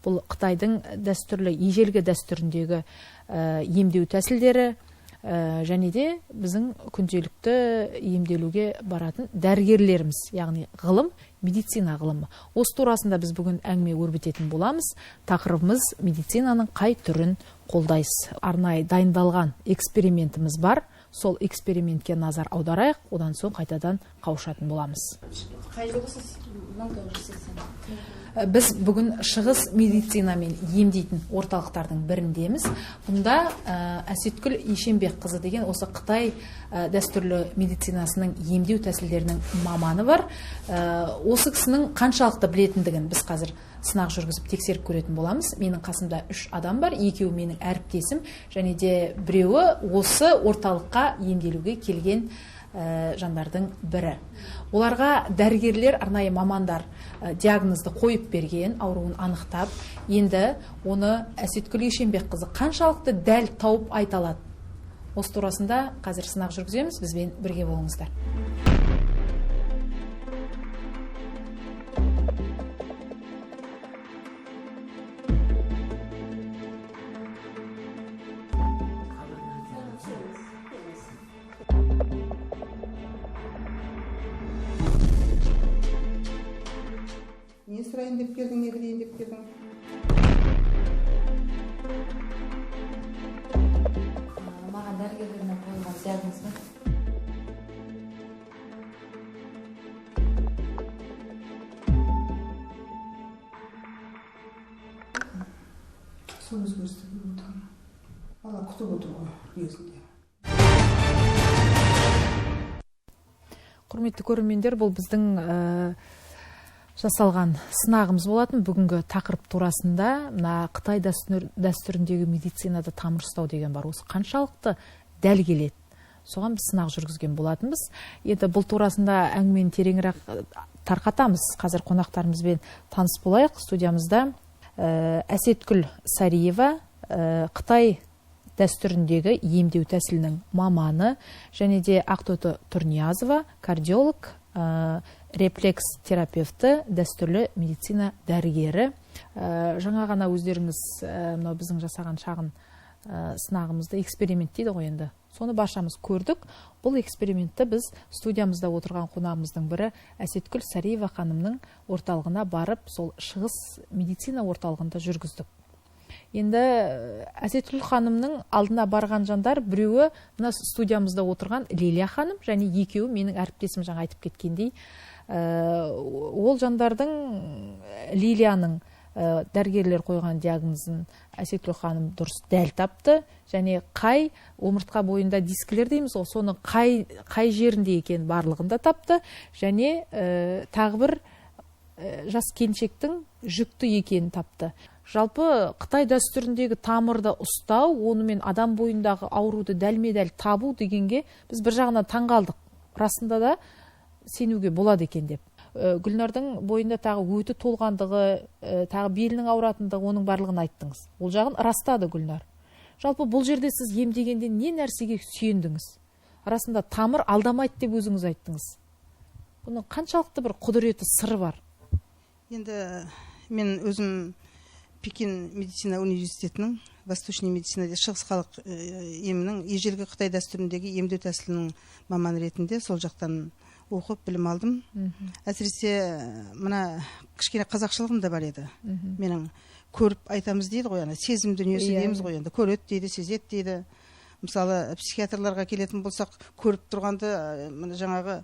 бұл Қытайдың дәстүрлі ежелгі дәстүріндегі емдеу тәсілдері, және де біздің күнделікті емделуге баратын дәрігерлеріміз, яғни ғылым, медицина ғылымы. Осы турасында біз бүгін әңгіме өрбітетін боламыз. Тақырыбымыз медицинаның қай түрін қолдайсыз. Арнайы дайындалған экспериментіміз бар. Сол экспериментке назар аударайық, одан соң қайтадан қауышатын боламыз. Қай жылғысыз? 1980. Біз бүгін шығыс медицинамен емдейтін орталықтардың біріндеміз. Бұнда Әсеткүл Ешенбекқызы деген осы Қытай дәстүрлі медицинасының емдеу тәсілдерінің маманы бар. Осы кісінің қаншалықты білетіндігін біз қазір сынақ жүргізіп тексеріп көретін боламыз. Менің қасымда 3 адам бар, екеуі менің әріптесім, және де біреуі осы орталыққа емделуге келген жандардың бірі. Оларға дәрігерлер, арнайы мамандар диагнозды қойып берген, ауруын анықтап, енді оны Әсеткүл Ешенбекқызы қаншалықты дәл тауып айта алады. Осы турасында қазір сынақ жүргіземіз, бізбен бірге болыңыздар. Не сұрайын деп келдің, не білейін деп келдің? Маған дәрігерлермен қойылған диагноз ба? Соны өзгерістіріп отырмын. Бала күтіп отыр ғой, негізінде. Құрметті көрермендер, бұл біздің жасалған сынағымыз болатын. Бүгінгі тақырып турасында Қытай дәстүріндегі медицинада тамыр ұстау деген бар. Осы қаншалықты дәл келеді. Соған біз сынақ жүргізген болатынбыз. Енді бұл турасында әңгімені тереңірек тарқатамыз. Қазір қонақтарымызбен таныс болайық. Студиямызда Әсеткүл Сариева, Қытай дәстүріндегі емдеу тәсілінің маманы, және де Ақтоты Тұрниязова, кардиолог, рефлекс терапевті, дәстүрлі медицина дәрігері. Жаңа ғана өздеріңіз біздің жасаған шағын сынағымызды, эксперимент дейді ғой енді. Соны баршамыз көрдік. Бұл экспериментті біз студиямызда отырған қонағымыздың бірі Әсеткүл Сариева ханымның орталығына барып, сол шығыс медицина орталығында жүргіздік. Енді Әсеткүл ханымның алдына барған жандар, біреуі мына студиямызда отырған Лилия ханым, және екеуі менің әріптесім жаңа айтып кеткендей. Ол жандардың Лилияның дәрігерлер қойған диагнозын Әсеткүл ханым дұрыс дәл тапты, және қай омыртқа бойында дискілер дейміз, соны қай жерінде екен барлығында тапты, және тағы бір жас келіншектің жүкті екенін тапты. Жалпы Қытай дәстүріндегі тамырды ұстау, онымен адам бойындағы ауруды дәлме-дәл табу дегенге біз бір жағынан таңғалдық. Расында да сенуге болады екен деп. Гүлнардың бойында тағы өті толғандығы, тағы белінің ауыратындығы, оның барлығын айттыңыз. Ол жағын растады Гүлнар. Жалпы бұл жерде сіз емдегенде не нәрсеге сүйендіңіз? Расында тамыр алдамайды деп өзіңіз айттыңыз. Бұның қаншалықты бір құдіреті, сыры бар? Енді мен өзім Пекин медицина университетінің восточный медицинада шығыс халық емінің ежелгі Қытай дәстүріндегі емдеу тәсілінің маманы ретінде сол жақтан оқып білім алдым. Әсіресе мына кішкене қазақшылығым да бар еді. Менің көріп айтамыз дейді ғой, сезім дүниесі дейміз ғой, енді көреді дейді, сезеді дейді. Мысалы психиатрларға келетін болсақ, көріп тұрғанды жаңағы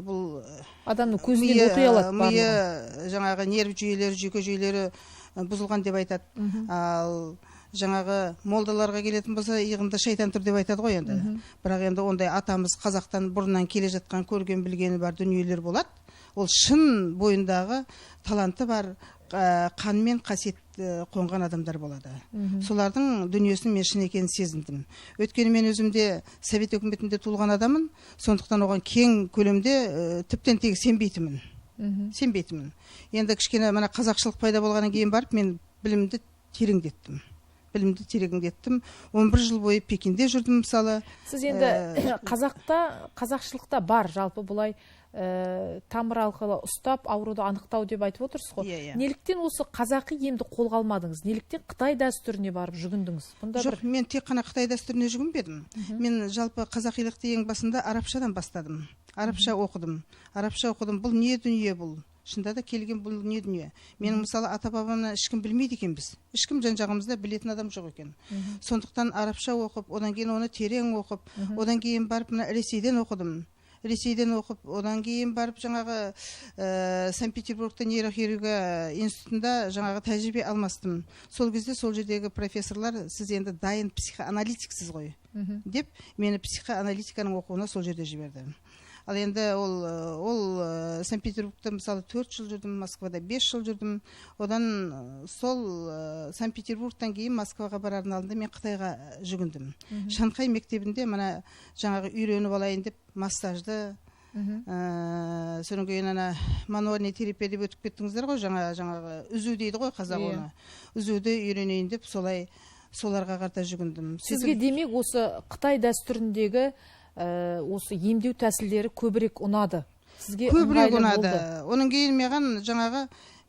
бұл адамның көзінен оқи алады барлығы. Миы жаңағы нерв жүйелері, жүйке жүйелері бұзылған деп айтады. Ал жаңағы молдаларға келетін болса, иығында шайтан тұр деп айтады ғой енді. Бірақ енді ондай атамыз қазақтан бұрыннан келе жатқан, көрген білгені бар дүниелер болады. Ол шын бойындағы таланты бар, қанмен қасиет қонған адамдар болады. Солардың дүниесін мен шын екенін сезіндім. Өйткені мен өзімде совет өкіметінде туылған адамын, сондықтан оған кең көлемде тіптен тегі сенбейтімін. Енді кішкене мына қазақшылық пайда болғаннан кейін барып, мен білімді тереңдеттім. 11 жыл бойы Пекинде жүрдім мысалы. Сіз енді қазақшылықта бар, жалпы бұлай тамыр арқылы ұстап ауруды анықтау деп айтып отырсыз ғой. Иә. Неліктен осы қазақи емді қолға алмадыңыз? Неліктен Қытай дәстүріне барып жүгіндіңіз? Жоқ, мен тек қана Қытай дәстүріне жүгінбедім. Мен жалпы қазақилықты ең басында арабшадан бастадым. Арабша оқыдым. Бұл не дүние бұл? Шында да келген бұл не дүние? Менің мысалы ата-бабамнан ешкім білмейді екенбіз. Ешкім жан-жағымызда білетін адам жоқ екен. Сондықтан арабша оқып, одан кейін оны терең оқып, одан кейін барып мына Ресейден оқыдым. Одан кейін барып жаңағы Санкт-Петербургта нейрохирургия институтында жаңағы тәжірибе алмастым. Сол кезде сол жердегі профессорлар, сіз енді дайын психоаналитиксіз ғой, деп мені психоаналитиканың оқуына сол жерде жіберді. Ал енді ол Санкт-Петербургта мысалы 4 жыл жүрдім, Москвада 5 жыл жүрдім. Одан сол Санкт-Петербургтан кейін Москваға барардың алдында мен Қытайға жүгіндім. Шанхай мектебінде мына жаңағы үйреніп алайын деп массажды, содан кейін ана мануальный терапия деп өтіп кеттіңіздер ғой, жаңағы үзу дейді ғой қазақ оны. Үзуді үйренейін деп соларға қарата жүгіндім. Сізге демек осы Қытай дәстүріндегі осы емдеу тәсілдері көбірек ұнады? Сізге көбірек ұнады. Оның кейін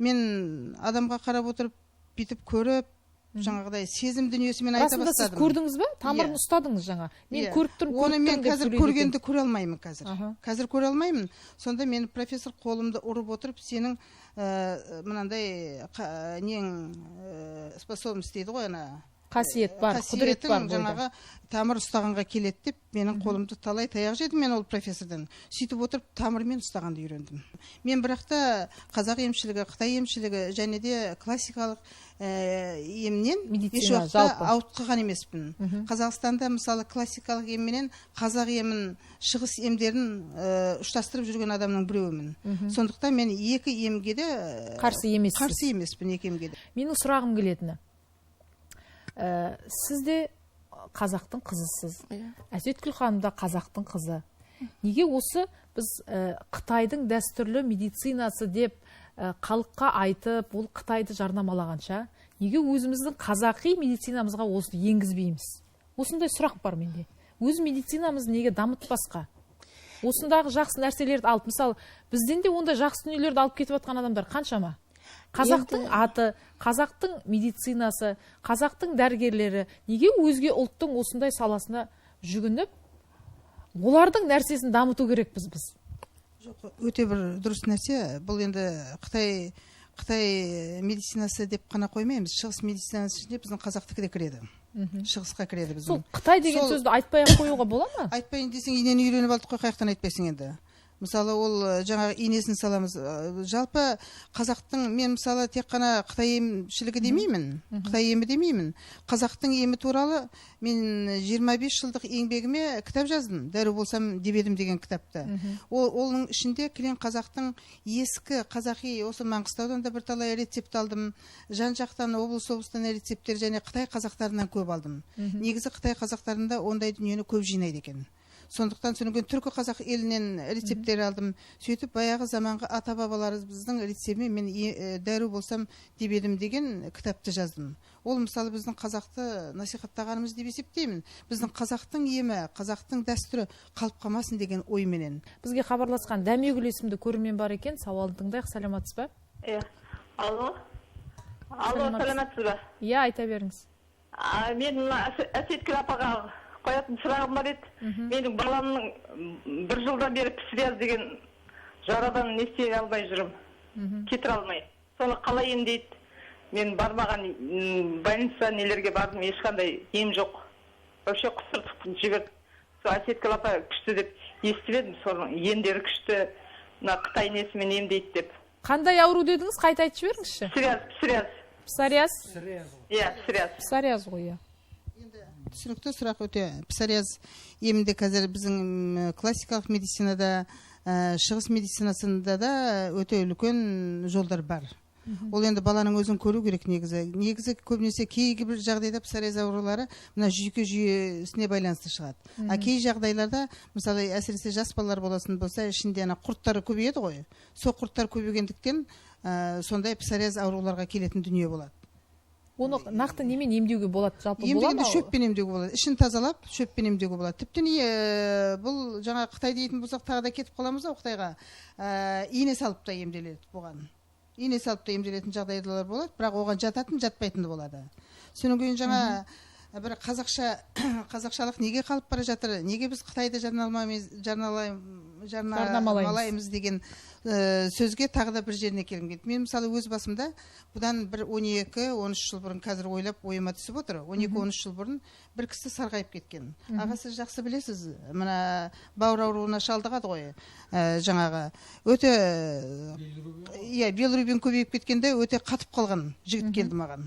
мен адамға қарап отырып, бүйтіп көріп, жаңағыдай сезім дүниесімен айта бастадым. Расында сіз көрдіңіз бе? Тамырын ұстадыңыз жаңа. Мен көріп тұрмын. Оны мен қазір көргенді көре алмаймын қазір көре алмаймын. Сонда мен профессор қолымды ұрып отырып, сенің мынандай способность дейді ғой, қасиет бар, құдірет бар. Жаңағы тамыр ұстағанға келеді деп, менің қолымды талай таяқ жедім мен ол профессордан. Сөйтіп отырып, тамырмен ұстағанды үйрендім. Мен бірақта қазақ емшілігі, Қытай емшілігі және де классикалық емнен еш уақытта ауытқыған емеспін. Қазақстанда мысалы классикалық емменен қазақ емін, шығыс емдерін ұштастырып жүрген адамның біреуімін. Сондықтан мен екі емге де қарсы емеспін, екі емге де. Менің сұрағым келетіні, сіз де қазақтың қызысыз. Әсеткүл ханым да қазақтың қызы. Неге осы біз Қытайдың дәстүрлі медицинасы деп халыққа айтып, ол Қытайды жарнамалағанша, неге өзіміздің қазақи медицинамызға осы енгізбейміз? Осындай сұрақ бар менде. Өз медицинамыз неге дамытпасқа? Осындағы жақсы нәрселерді алып, мысалы, бізден де ондай жақсы дүниелерді алып кетіп жатқан адамдар қаншама? Қазақтың аты, қазақтың медицинасы, қазақтың дәрігерлері неге өзге ұлттың осындай саласына жүгініп, олардың нәрсесін дамыту керекпіз біз? Жоқ, өте бір дұрыс нәрсе. Бұл енді Қытай медицинасы деп қана қоймаймыз. Шығыс медицинасы ішінде біздің қазақтікі де кіреді. Шығысқа кіреді біздің. Сол Қытай деген сөзді айтпай-ақ қоюға бола ма? Айтпайын десең, инені үйреніп алдық қой, қаяқтан айтпайсың енді. Мысалы, ол жаңағы инесін саламыз. Жалпы қазақтың, мен мысалы тек қана Қытай емшілігі демеймін, Қытай емі демеймін. Қазақтың емі туралы мен 25 жылдық еңбегіме кітап жаздым. Дәру болсам деп едім деген кітапты. Оның ішінде кілең қазақтың ескі қазақи, осы Маңғыстаудан да бірталай рецепт алдым. Жан-жақтан облыстан рецепттер және Қытай қазақтарынан көп алдым. Негізі Қытай қазақтарында ондай дүниені көп жинайды екен. Сондықтан түсінген түркі қазақ елінен рецепттер алдым. Сөйтіп, баяғы заманғы ата-бабаларымыздың рецептімен мен дәру болсам деп едім деген кітапты жаздым. Ол мысалы біздің қазақты насихаттағанымыз деп есептеймін. Біздің қазақтың емі, қазақтың дәстүрі қалып қалмасын деген ойменен. Бізге хабарласқан Дәмегүл есімді көрермен бар екен. Сауалын тыңдайық. Сәлеметсіз бе? Алло, сәлеметсіз бе? Иә, айта беріңіз. Мен Әсеткүл апаға қоятын сұрағым бар еді. Менің баламның 1 жылдан бері псориаз деген жарадан не істей алмай жүрмін. Кетіре алмай. Соны қалай емдейді? Мен бармаған больница нелерге бардым, ешқандай ем жоқ. Вообще құсыртып жіберді. Сол Әсеткүл апа күшті деп естіп едім, соның емдері күшті, Қытай несімен емдейді деп. Қандай ауру дедіңіз? Қайта айтып жіберіңізші? Псориаз. Иә, псориаз ғой, иә. Түсінікті сұрақ өте. Псориаз емінде қазір біздің классикалық медицинада, шығыс медицинасында да өте үлкен жолдар бар. Ол енді баланың өзін көру керек негізі. Негізі көбінесе кейбір жағдайда псориаз аурулары мына жүйке жүйесіне байланысты шығады. Кей жағдайларда, мысалы, әсіресе жас балалар болатын болса, ішінде құрттары көбейеді ғой. Сол құрттар көбейгендіктен сондай псориаз ауруларға келетін дүние болады. Оны нақты немен емдеуге болады, жалпы бола емдегенде ма? шөппен емдеуге болады. Ішін тазалап, шөппен емдеуге болады. Тіптен бұл жаңа Қытай дейтін болсақ, тағы да кетіп қаламыз да Қытайға. Ине салып та емделеді бұған. Ине салып та емделетін жағдайлар болады, бірақ оған жататын, жатпайтын болады. Содан кейін жаңа бір қазақшалық неге қалып бара жатыр? Неге біз Қытайды жарнамалаймыз деген сөзге тағы да бір жеріне келгім келді. Мен мысалы өз басымда бұдан бір 12-13 жыл бұрын қазір ойыма түсіп отыр. 12-13 жыл бұрын бір кісі сарғайып кеткен. Аға, сіз жақсы білесіз, мына бауыр ауруына шалдығады ғой. Жаңағы өте билирубин көбейіп кеткенде өте қатып қалған жігіт келді маған.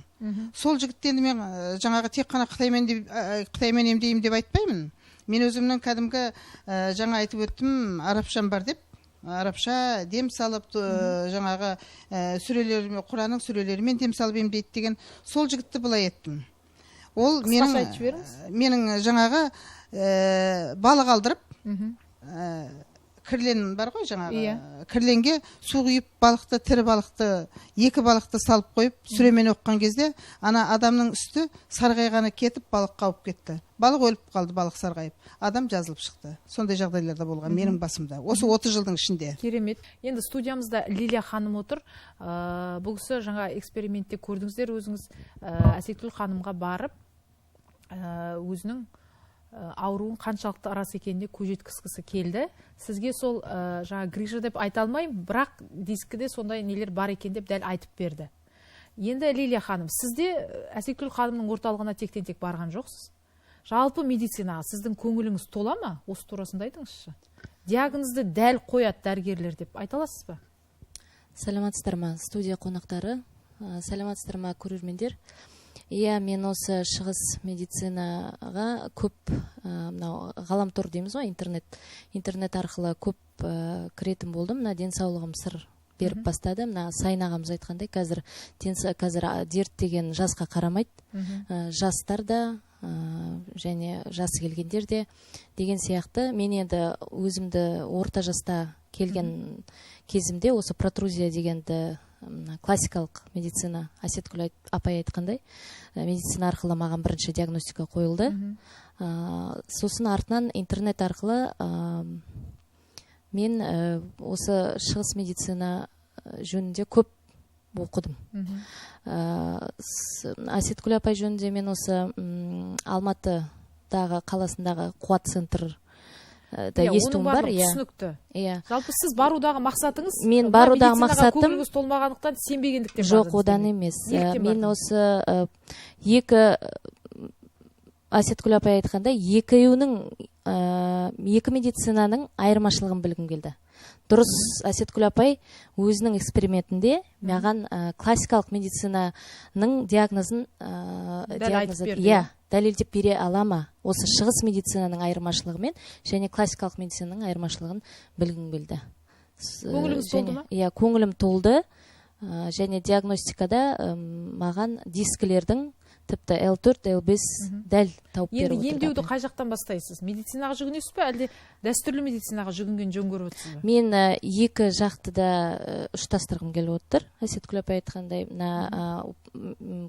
Сол жігіттен мен жаңағы тек қана Қытаймен емдеймін деп айтпаймын. Мен өзімнің кәдімгі жаңа айтып өттім, арабшам бар деп, арабша дем салып, жаңағы Құранның сүрелерімен дем салып емдейді деген сол жігітті былай еттім. Ол менің жаңағы балық алдырып, кірлен бар ғой жаңағы, кірленге су құйып балықты, тірі балықты, екі балықты салып қойып, сүремен оққан кезде, ана адамның үсті сарғайғаны кетіп, балық қауып кетті. Балық өліп қалды, балық сарғайып. Адам жазылып шықты. Сондай жағдайларда болған менің басымда. Осы 30 жылдың ішінде. Керемет. Енді студиямызда Лилия ханым отыр. Бұл кісі жаңа экспериментте көрдіңіздер, өзіңіз Әсетгүл ханымға барып, өзінің ауруын қаншалықты рас екеніне көз жеткізгісі келді. Сізге сол жаңа грижа деп айта алмаймын, бірақ дискіде сондай нелер бар екен деп дәл айтып берді. Енді Лилия ханым, сізде Әсетгүл ханымның орталығына тектен-тек барған жоқсыз. Жалпы медицинаға сіздің көңіліңіз тола ма? Осы турасында айтыңызшы. Диагнозды дәл қояды дәрігерлер деп айта аласыз ба? Саламатсыздар ма, студия қонақтары, саламатсыздар ма, көрермендер. Иә, мен осы шығыс медицинаға көп, ғаламтор дейміз ғой, интернет арқылы көп кіретін болдым. Денсаулығым сыр беріп бастады. Сайын ағамыз айтқандай, қазір дерт деген жасқа қарамайды. Жастар да, және жасы келгендер де деген сияқты. Мен енді өзімді орта жаста келген кезімде осы протрузия дегенді классикалық медицина, Әсетгүл апай айтқандай, медицина арқылы маған бірінші диагностика қойылды. Сосын артынан интернет арқылы мен осы шығыс медицина жөнінде көп оқыдым. Әсетгүл апай жөнінде мен осы Алматыдағы қаласындағы Қуат центр естуім бар. Түсінікті. Жалпы сіз барудағы мақсатыңыз? Мен барудағы мақсатым көңіліңіз толмағандықтан сенбегендіктен жоқ, одан емес. Мен осы екі, Әсетгүл апай айтқандай, екі медицинаның айырмашылығын білгім келді. Дұрыс, Әсетгүл апай өзінің экспериментінде маған классикалық медицинаның диагнозын дәлелдеп бере алама. Осы шығыс медицинаның айырмашылығымен және классикалық медицинаның айырмашылығын білгім келді. Көңіліңіз толды ма? Иә, көңілім толды. Және диагностикада маған дискілердің тіпті L4, L5 дәл тауып беріп отырды. Енді емдеуді қай жақтан бастайсыз? Медицинаға жүгінесіз бе, әлде дәстүрлі медицинаға жүгінген жөн көріп отырсыз ба? Мен екі жақты да ұштастырғым келіп отыр. Әсетгүл апай айтқандай,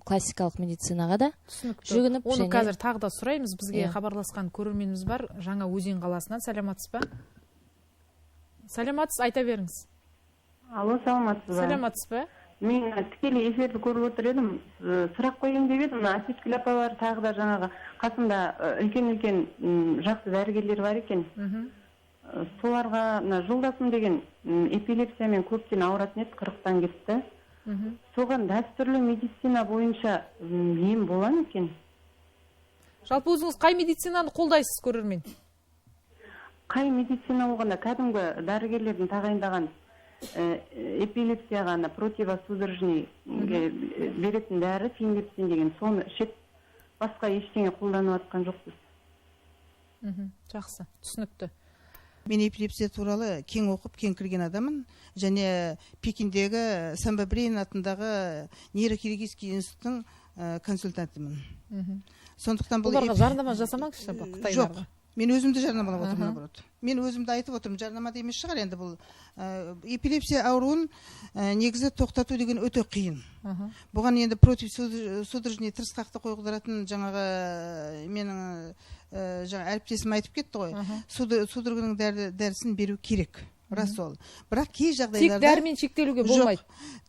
классикалық медицинаға да жүгініп. Оны қазір тағы да сұраймыз. Бізге хабарласқан көрерменіміз бар, Жаңа Өзен қаласынан. Саламатсыз ба? Саламатсыз, айта беріңіз. Алло, саламатсыз ба? Саламатсыз ба? Мен тікелей эфирді көріп отыр едім, сұрақ қойын деп едім. Әсетгүл апа бар, тағы да жаңағы қасында үлкен жақсы дәрігерлер бар екен. Соларға жолдасым деген эпилепсиямен көптен ауыратын еді, 40-тан кетті. Соған дәстүрлі медицина бойынша ем бола ма екен? Жалпы өзіңіз қай медицинаны қолдайсыз, көрермен? Қай медицина болғанда кәдімгі дәрігерлердің тағайындаған эпилепсияға противосудорожный беретін дәрі фенлепсин деген, соны ішіп басқа ештеңе қолданып жатқан жоқпыз. Жақсы, түсінікті. Мен эпилепсия туралы кең оқып, кең кірген адамын, және Пекиндегі Самбабрейн атындағы нейрохирургический институттың консультантымын. Сондықтан оларға жарнама жасамаңызшы, Қытайларға. мен өзімді жарнамалап отырмын наоборот. Мен өзімді айтып отырмын, жарнамада емес шығар енді бұл. Эпилепсия ауруын негізі тоқтату деген өте қиын. Бұған енді против судорожный тырысқақты қойғызатын жаңағы менің әріптесім айтып кетті ғой. Судорогының дәрісін беру керек. Рас ол. Бірақ кей жағдайларда тек дәрімен шектелуге болмайды.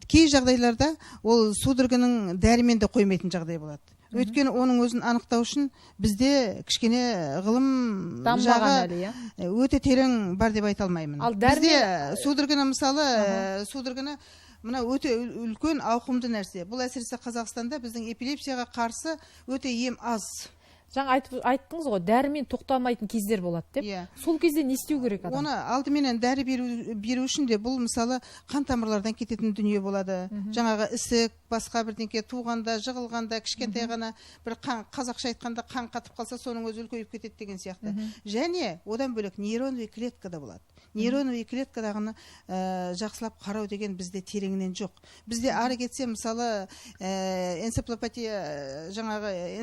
Кей жағдайларда ол судорогының дәрімен де қоймайтын жағдай болады. Өйткені оның өзін анықтау үшін бізде кішкене ғылым жағы өте терең бар деп айта алмаймын. Бізде судороганы мысалы судороганы мына өте үлкен ауқымды нәрсе. Бұл әсіресе Қазақстанда біздің эпилепсияға қарсы өте ем аз. Жаңа айттыңыз ғой, дәрімен тоқтамайтын кездер болады деп. Сол кезде не істеу керек адам? Оны алдыменен дәрі беру үшін де бұл мысалы қан тамырлардан кететін дүние болады. Жаңағы ісік, басқа бірдеңке туғанда, жығылғанда, кішкентай ғана бір қазақша айтқанда қан қатып қалса, соның өзі үлкейіп кетеді деген сияқты. Және одан бөлек нейроновый клетка да болады. Нейроновый клеткадағыны жақсылап қарау деген бізде тереңінен жоқ. Бізде ары кетсе мысалы энцефалопатия жаңағы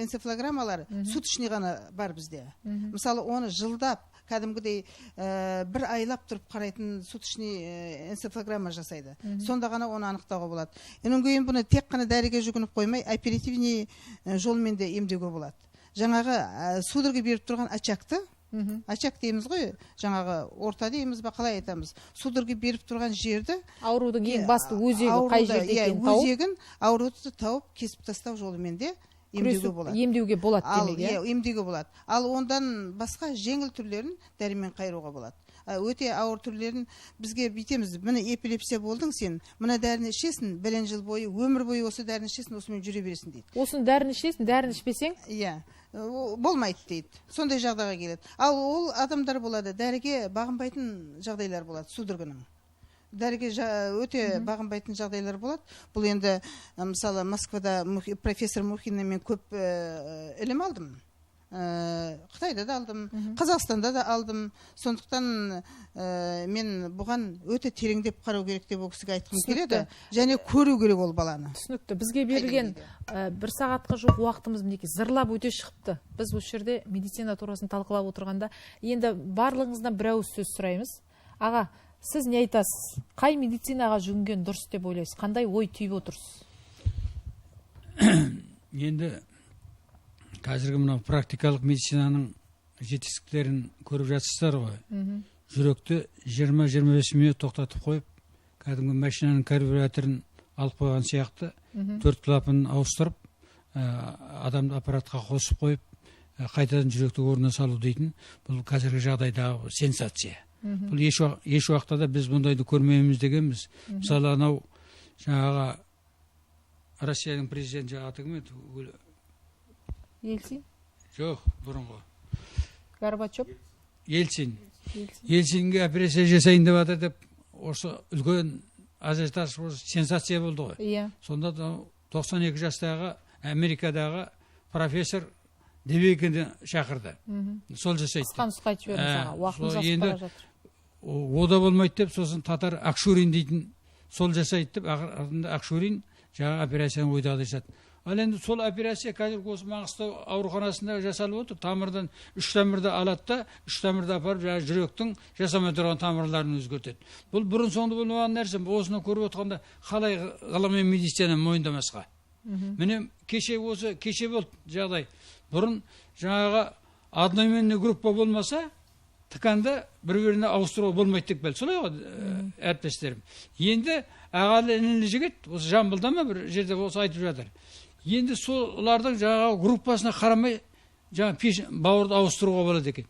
энцефалограммалар суточный ғана бар бізде. Мысалы оны жылдап кәдімгідей бір айлап тұрып қарайтын суточный энцефалограмма жасайды. Сонда ғана оны анықтауға болады. Онан кейін бұны тек қана дәріге жүгініп қоймай, оперативный жолмен де емдеуге болады. Жаңағы судорога беріп тұрған очакты, очак дейміз ғой, жаңағы орта дейміз ба, қалай айтамыз, судорога беріп тұрған жерді, аурудың ең басты өзегі қай жерде екенін тауып, өзегін ауруды тауып кесіп тастау жолымен де емдеуге болады. Емдеуге болады демек, емдеуге болады. Ал ондан басқа жеңіл түрлерін дәрімен қайыруға болады. Өте ауыр түрлерін бізге бүйтеміз. Міне эпилепсия болдың сен, мына дәріні ішесің, білен жыл бойы, өмір бойы осы дәріні ішесің, осымен жүре бересің дейді. Осыны дәріні ішесің, дәріні ішпесең? Болмайды дейді. Сондай жағдайға келеді. Ал ол адамдар болады, дәріге бағынбайтын жағдайлар болады, судорогының. Дәріге өте бағынбайтын жағдайлар болады. Бұл енді мысалы Москвада профессор Мухиннен мен көп ілім алдым. Қытайда да алдым, Қазақстанда да алдым. Сондықтан мен бұған өте тереңдеп қарау керек деп ол кісіге айтқым келеді. Және көру керек ол баланы. Түсінікті. Бізге берілген 1 сағатқа жоқ уақытымыз мінекей зырлап өте шығыпты. Біз осы жерде медицина турасын талқылап отырғанда, енді барлығыңыздан бір ауыз сөз сұраймыз. Аға, сіз не айтасыз? Қай медицинаға жүгінген дұрыс деп ойлайсыз? Қандай ой түйіп отырсыз? Енді қазіргі мынау практикалық медицинаның жетістіктерін көріп жатсыздар ғой. Жүректі 20-25 минут тоқтатып қойып, кәдімгі машинаның карбюраторын алып қойған сияқты, 4 клапанын ауыстырып, адамды аппаратқа қосып қойып, қайтадан жүректі орнына салу дейтін, бұл қазіргі жағдайдағы сенсация. Бұл еш уақытта да біз бұндайды көрмейміз дегенбіз. Мысалы анау жаңағы Россияның президенті аты кім еді? Ельцин? Жоқ, бұрынғы. Горбачев? Ельцинге операция жасайын деп жатыр деп, осы үлкен ажиотаж, сенсация болды ғой. Сонда 92 жастағы Америкадағы профессор Дебекинді шақырды. Сол жасайды. Қысқан сұқайтып жіберді, уақытымыз асып бара жатыр. Ода болмайды деп, сосын татар Акшурин дейтін сол жасайды деп, Акшурин жаңа операцияны ойдағыдай жасады. Ал енді сол операция қазір осы Маңғыстау ауруханасында жасалып отыр. Тамырдан 3 тамырды алады да, 3 тамырды апарып жүректің жасамай тұрған тамырларын өзгертеді. Бұл бұрын соңды болмаған нәрсе. Осыны көріп отқанда қалай ғылым мен медицина мойындамасқа. Міне кеше болды жағдай. Бұрын жаңағы одноименный группа болмаса, тықанда бір-біріне ауыстыруға болмайды деп білді. Солай ғой, әріптестерім. Енді ағалы інілі жігіт, осы Жамбылда ма бір жерде осы айтып жатыр. Енді солардың жаңағы группасына қарамай, жаңағы бауырды ауыстыруға болады екен.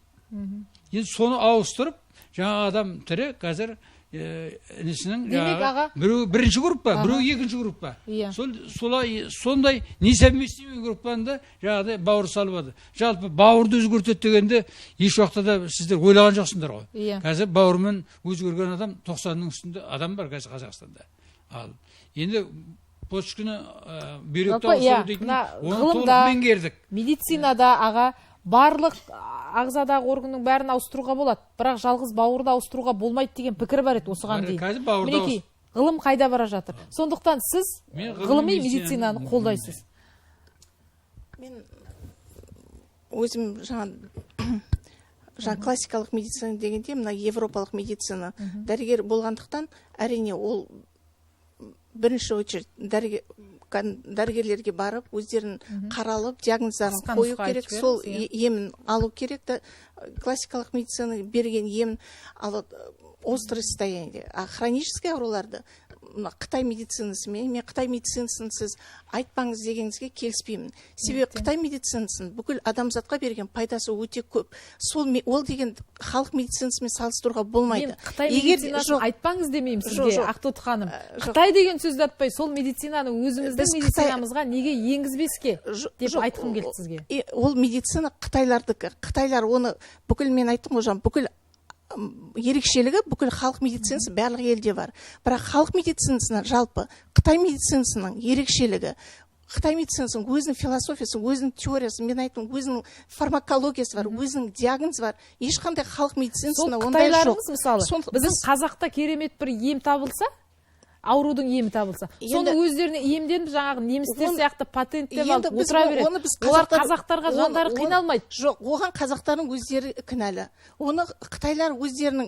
Енді соны ауыстырып, жаңағы адам тірі қазір інісінің біреу бірінші группа, біреу екінші группа. Сондай несовместимый группаны жаңағыдай бауыр салып. Жалпы бауырды өзгертеді дегенде еш уақытта да сіздер ойлаған жоқсыңдар ғой. Қазір бауырмен өзгерген адам 90-ның үстінде адам бар қазір Қазақстанда. Ал енді почканы бүйректі ауыстыру дейтін, оны толық меңгердік. Медицинада аға барлық ағзадағы органның бәрін ауыстыруға болады, бірақ жалғыз бауырды ауыстыруға болмайды деген пікір бар еді осыған дейін. Мінекей, ғылым қайда бара жатыр? Сондықтан сіз ғылыми медицинаны қолдайсыз. Мен өзім жаңа жаңа классикалық медицина дегенде мына европалық медицина дәрігер болғандықтан әрине ол бірінші очередь дәрігерлерге барып өздерін қаралып диагноздарын қою керек, сол емін алу керек. Классикалық медицина берген ем острое состояние, а хронический ауруларды Қытай медицинасымен, мен Қытай медицинасын сіз айтпаңыз дегеніңізге келіспеймін. Себебі Қытай медицинасын бүкіл адамзатқа берген пайдасы өте көп. Ол деген халық медицинасымен салыстыруға болмайды. Мен Қытай медицинасын айтпаңыз демеймін сізге, Ақтоты ханым. Қытай деген сөзді атпай, сол медицинаны өзіміздің медицинамызға неге енгізбеске деп айтқым келді сізге. Ол медицина Қытайлардікі. Қытайлар оны бүкіл, мен айттым ғой, бүкіл ерекшелігі бүкіл халық медицинасы барлық елде бар. Бірақ халық медицинасына жалпы Қытай медицинасының ерекшелігі, Қытай медицинасының өзінің философиясы, өзінің теориясы, мен айттым, өзінің фармакологиясы бар, өзінің диагнозы бар. Ешқандай халық медицинасында ондай жоқ. Мысалы, біздің қазақта керемет бір ем табылса, аурудың емі табылса, соны өздеріне емденіп, жаңағы немістер сияқты патенттеп алып отыра береді. Олар қазақтарға жандары қиналмайды. Жоқ, оған қазақтардың өздері кінәлі. Оны Қытайлар өздерінің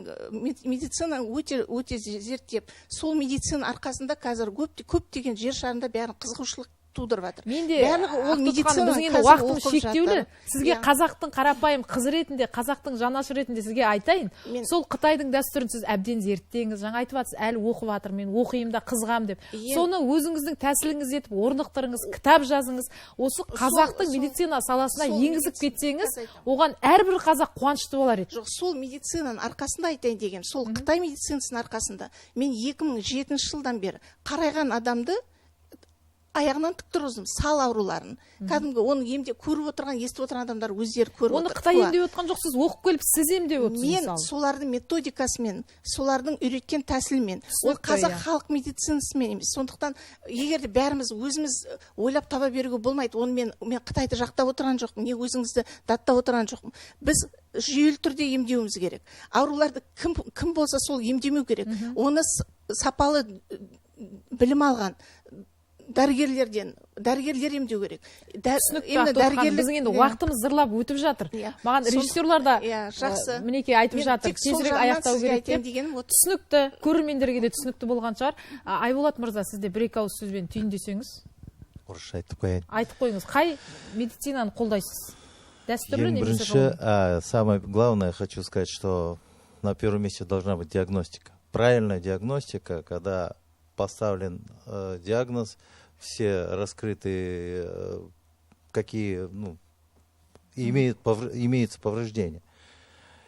медицина өте зерттеп, сол медицина арқасында қазір көптеген жер шарында бәрін қызығушылық тудырып жатыр. Менде уақытым шектеулі. Сізге қазақтың қарапайым қызы ретінде, қазақтың жанашы ретінде сізге айтайын. Сол Қытайдың дәстүрін сіз әбден зерттеңіз. Жаңа айтып жатсыз, әлі оқып жатыр, мен оқимын да қызығам деп. Соны өзіңіздің тәсіліңіз етіп орнықтырыңыз, кітап жазыңыз. Осы қазақтың медицина саласына енгізіп кетсеңіз, оған әрбір қазақ қуанышты болар еді. Жоқ, сол медицинаның арқасында айтайын деген, сол Қытай медицинасының арқасында мен 2007 жылдан бері қарайған адамды аяғынан тік тұрғыздым, сал ауруларын. Кәдімгі оны емде көріп отырған, естіп отырған адамдар өздері көріп отыр. Оны Қытай емдеп отқан жоқсыз, оқып келіп сіз емдеп отырсыз. Мен солардың методикасымен, солардың үйреткен тәсілмен, ол қазақ халық медицинасымен емес. Сондықтан егер де бәріміз өзіміз ойлап таба беруге болмайды. Оны мен Қытайды жақтап отырған жоқпын, не өзіңізді даттап отырған жоқпын. Біз жүйелі түрде емдеуіміз керек. Ауруларды кім болса сол емдемеу керек. Оны сапалы білім алған дәрігерлер емдеу керек. Біздің енді уақытымыз зырлап өтіп жатыр. Маған режиссерлар да мінекей айтып жатыр, тезірек аяқтау керек деп. Түсінікті, көрермендерге де түсінікті болған шығар. Айболат мырза, сіз де бір-екі ауыз сөзбен түйіндесеңіз. Орысша айтып қояйын. Айтып қойыңыз. Қай медицинаны қолдайсыз? Дәстүрлі немесе бірінші, самое главное, хочу сказать, что на первом месте должна быть диагностика. Правильная диагностика, когда поставлен диагноз, все раскрыты, какие имеются повреждения.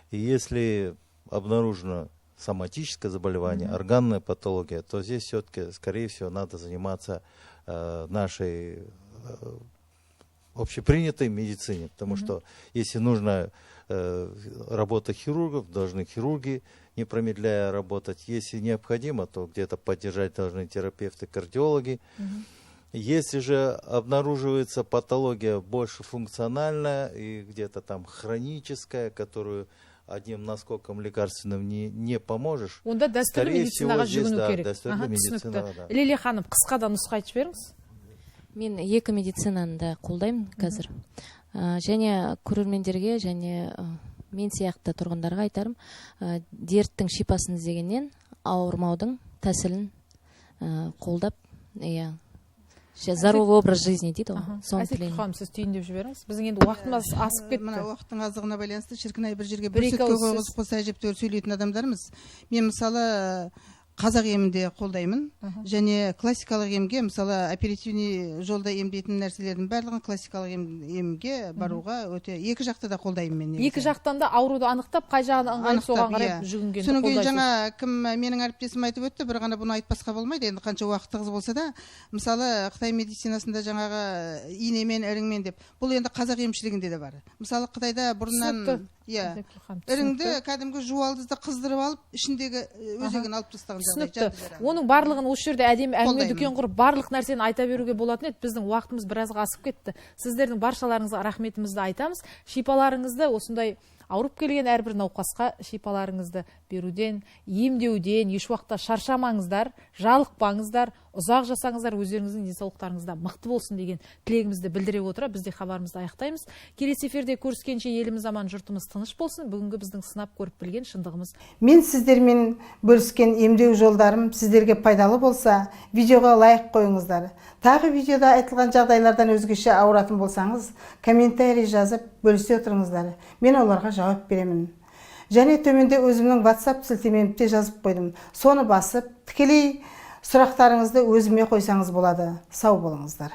И если обнаружено соматическое заболевание, органная патология, то здесь все-таки, скорее всего, надо заниматься нашей общепринятой медицине, потому что если нужна работа хирургов, должны хирурги, не промедляя, работать. Если необходимо, то где-то поддержать должны терапевты, кардиологи. Если же обнаруживается патология больше функциональная и где-то там хроническая, которую одним наскоком лекарственным не поможешь, онда дәстүрлі медицинаға жүгіну керек. Түсінікті. Лилия ханым, қысқа да нұсқа айтып беріңіз. Мен екі медицинаны да қолдаймын қазір. Және көрермендерге, және мен сияқты тұрғындарға айтарым, дерттің шипасын іздегеннен ауырмаудың тәсілін қолдап, здоровый образ жизни дейді ғой. Әсет ханым, сіз түйіндеп жіберіңіз. Біздің енді уақытымыз асып кетті. Мына уақыттың аздығына байланысты шіркін-ай бір жерге бір сөтке қойғыз қоса әжептәуір сөйлейтін адамдармыз. Мен мысалы қазақ емінде қолдаймын, және классикалық емге, мысалы оперативный жолда емдейтін нәрселердің барлығын классикалық емге баруға өте екі жақты да қолдаймын мен. Екі жақтан да ауруды анықтап, қай жағын ыңғайлы соған қарай жүгінгенді қолдайсыз. Содан кейін жаңа кім менің әріптесім айтып өтті, бір ғана бұны айтпасқа болмайды, енді қанша уақыт тығыз болса да, мысалы Қытай медицинасында жаңағы инемен, іріңмен деп, бұл енді қазақ емшілігінде де бар. Мысалы Қытайда бұрыннан іріңді кәдімгі жуалдызды қыздырып алып, ішіндегі өзегін алып тастаған. Түсінікті. Оның барлығын осы жерде әдемі әңгіме дүкен құрып, барлық нәрсені айта беруге болатын еді. Біздің уақытымыз біразға асып кетті. Сіздердің баршаларыңызға рахметімізді айтамыз. Шипаларыңызды, осындай ауырып келген әрбір науқасқа шипаларыңызды беруден, емдеуден еш уақытта шаршамаңыздар, жалықпаңыздар. ұзақ жасаңыздар, өздеріңіздің денсаулықтарыңызда мықты болсын деген тілегімізді білдіре отыра бізде хабарымызды аяқтаймыз. Келесі эфирде көріскенше еліміз аман, жұртымыз тыныш болсын. Бүгінгі біздің сынап көріп білген шындығымыз. Мен сіздермен бөліскен емдеу жолдарым сіздерге пайдалы болса, видеоға лайк қойыңыздар. Тағы видеода айтылған жағдайлардан өзгеше ауыратын болсаңыз, комментарий жазып бөлісе отырыңыздар. Мен оларға жауап беремін. Және төменде өзімнің WhatsApp сілтемемді жазып қойдым. Соны басып, тікелей сұрақтарыңызды өзіме қойсаңыз болады. Сау болыңыздар.